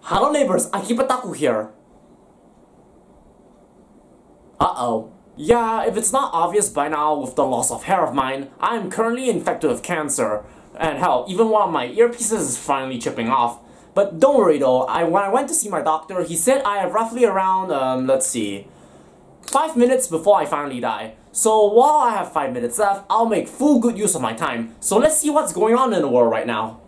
Hello neighbors, Akibataku here. Uh-oh. Yeah, if it's not obvious by now with the loss of hair of mine, I am currently infected with cancer. And hell, even one of my earpieces is finally chipping off. But don't worry though, when I went to see my doctor, he said I have roughly around, 5 minutes before I finally die. So while I have 5 minutes left, I'll make full good use of my time. So let's see what's going on in the world right now.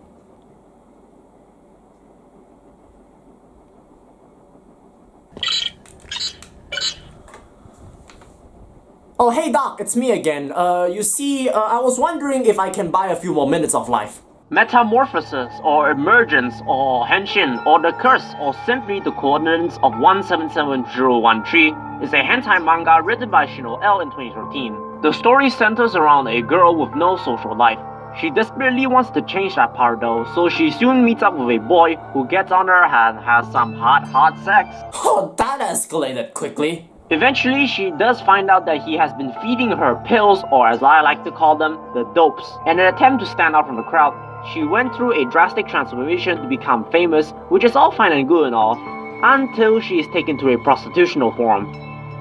Oh hey doc, it's me again. You see, I was wondering if I can buy a few more minutes of life. Metamorphosis, or emergence, or henshin, or the curse, or simply the coordinates of 177013 is a hentai manga written by Shino L in 2013. The story centers around a girl with no social life. She desperately wants to change that part though, so she soon meets up with a boy who gets on her and has some hot sex. Oh, that escalated quickly. Eventually, she does find out that he has been feeding her pills, or as I like to call them, the dopes. In an attempt to stand out from the crowd, she went through a drastic transformation to become famous, which is all fine and good and all, until she is taken to a prostitutional form.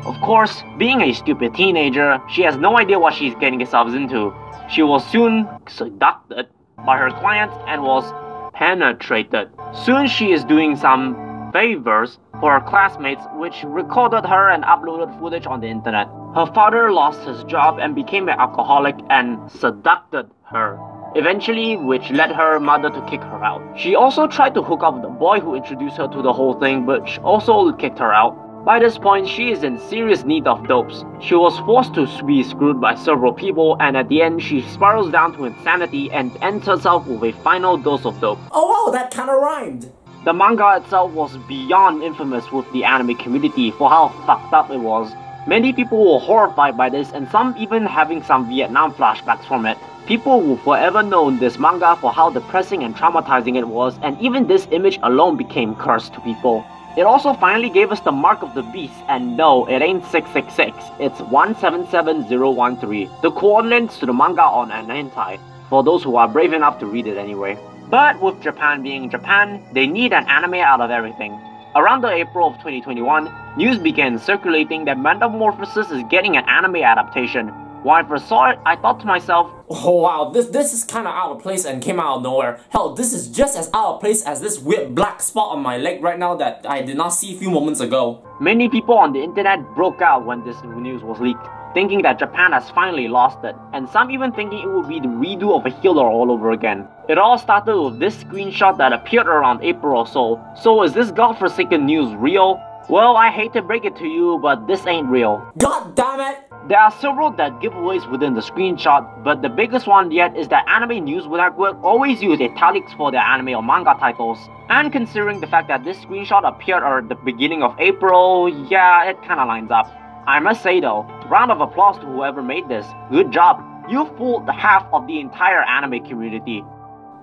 Of course, being a stupid teenager, she has no idea what she's getting herself into. She was soon seduced by her client and was penetrated. Soon she is doing some favors for her classmates, which recorded her and uploaded footage on the internet. Her father lost his job and became an alcoholic and seduced her, eventually, which led her mother to kick her out. She also tried to hook up with the boy who introduced her to the whole thing, but also kicked her out. By this point, she is in serious need of dopes. She was forced to be screwed by several people, and at the end, she spirals down to insanity and ends herself with a final dose of dope. Oh wow, that kinda rhymed. The manga itself was beyond infamous with the anime community for how fucked up it was. Many people were horrified by this, and some even having some Vietnam flashbacks from it. People will forever know this manga for how depressing and traumatizing it was, and even this image alone became cursed to people. It also finally gave us the mark of the beast, and no, it ain't 666, it's 177013, the coordinates to the manga on an hentai, for those who are brave enough to read it anyway. But with Japan being Japan, they need an anime out of everything. Around the April of 2021, news began circulating that Metamorphosis is getting an anime adaptation. When I first saw it, I thought to myself, oh wow, this is kinda out of place and came out of nowhere. Hell, this is just as out of place as this weird black spot on my leg right now that I did not see a few moments ago. Many people on the internet broke out when this news was leaked, thinking that Japan has finally lost it, and some even thinking it would be the redo of a Healer all over again. It all started with this screenshot that appeared around April or so. So is this godforsaken news real? Well, I hate to break it to you, but this ain't real. God damn it! There are several dead giveaways within the screenshot, but the biggest one yet is that Anime News Network always use italics for their anime or manga titles. And considering the fact that this screenshot appeared at the beginning of April, yeah, it kinda lines up. I must say though, round of applause to whoever made this. Good job. You fooled half of the entire anime community.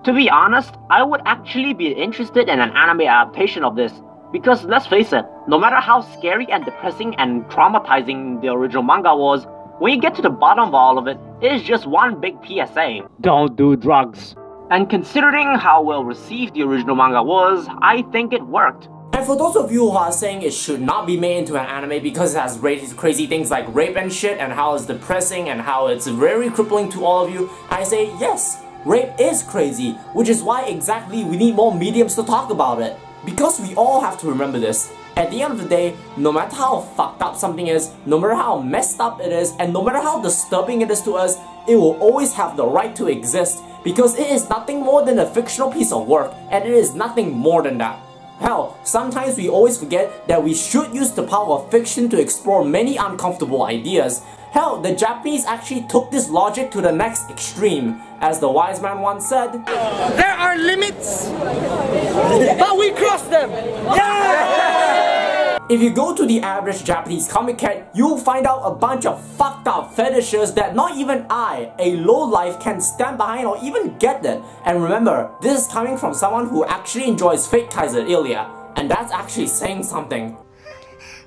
To be honest, I would actually be interested in an anime adaptation of this. Because let's face it, no matter how scary and depressing and traumatizing the original manga was, when you get to the bottom of all of it, it is just one big PSA. Don't do drugs. And considering how well received the original manga was, I think it worked. And for those of you who are saying it should not be made into an anime because it has crazy things like rape and shit, and how it's depressing and how it's very crippling to all of you, I say yes, rape is crazy, which is why exactly we need more mediums to talk about it. Because we all have to remember this. At the end of the day, no matter how fucked up something is, no matter how messed up it is, and no matter how disturbing it is to us, it will always have the right to exist because it is nothing more than a fictional piece of work, and it is nothing more than that. Hell, sometimes we always forget that we should use the power of fiction to explore many uncomfortable ideas. Hell, the Japanese actually took this logic to the next extreme. As the wise man once said, there are limits, but we cross them! Yeah! If you go to the average Japanese comic cat, you'll find out a bunch of fucked up fetishes that not even I, a lowlife, can stand behind or even get it. And remember, this is coming from someone who actually enjoys Fate Kaiser Ilya, and that's actually saying something.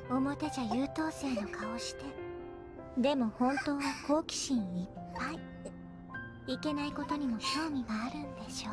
表じゃ優等生の顔して、でも本当は好奇心いっぱい。いけないことにも興味があるんでしょ？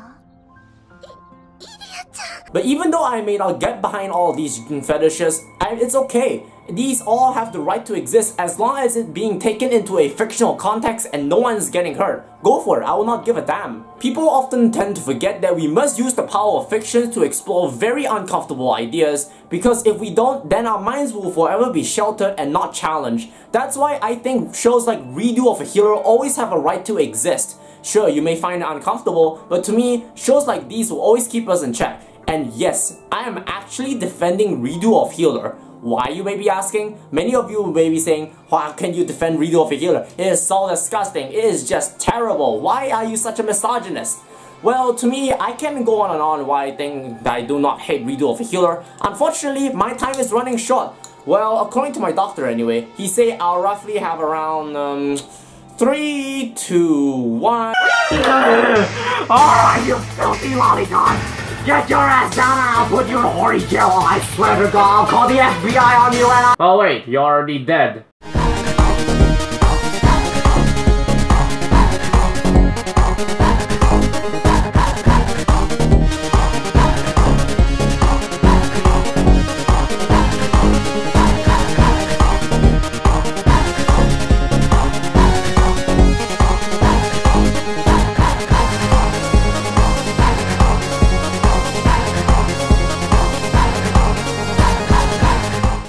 But even though I may not get behind all these fetishes, it's okay. These all have the right to exist as long as it's being taken into a fictional context and no one's getting hurt. Go for it, I will not give a damn. People often tend to forget that we must use the power of fiction to explore very uncomfortable ideas, because if we don't, then our minds will forever be sheltered and not challenged. That's why I think shows like Redo of a Healer always have a right to exist. Sure, you may find it uncomfortable, but to me, shows like these will always keep us in check. And yes, I am actually defending Redo of Healer. Why, you may be asking? Many of you may be saying, how can you defend Redo of a Healer? It is so disgusting, it is just terrible, why are you such a misogynist? Well, to me, I can go on and on why I think that I do not hate Redo of a Healer. Unfortunately, my time is running short. Well, according to my doctor anyway, he say I'll roughly have around, 3, 2, 1... Oh, you filthy lollipop! Get your ass down and I'll put you in horny jail. I swear to God, I'll call the FBI on you and Oh wait, you're already dead.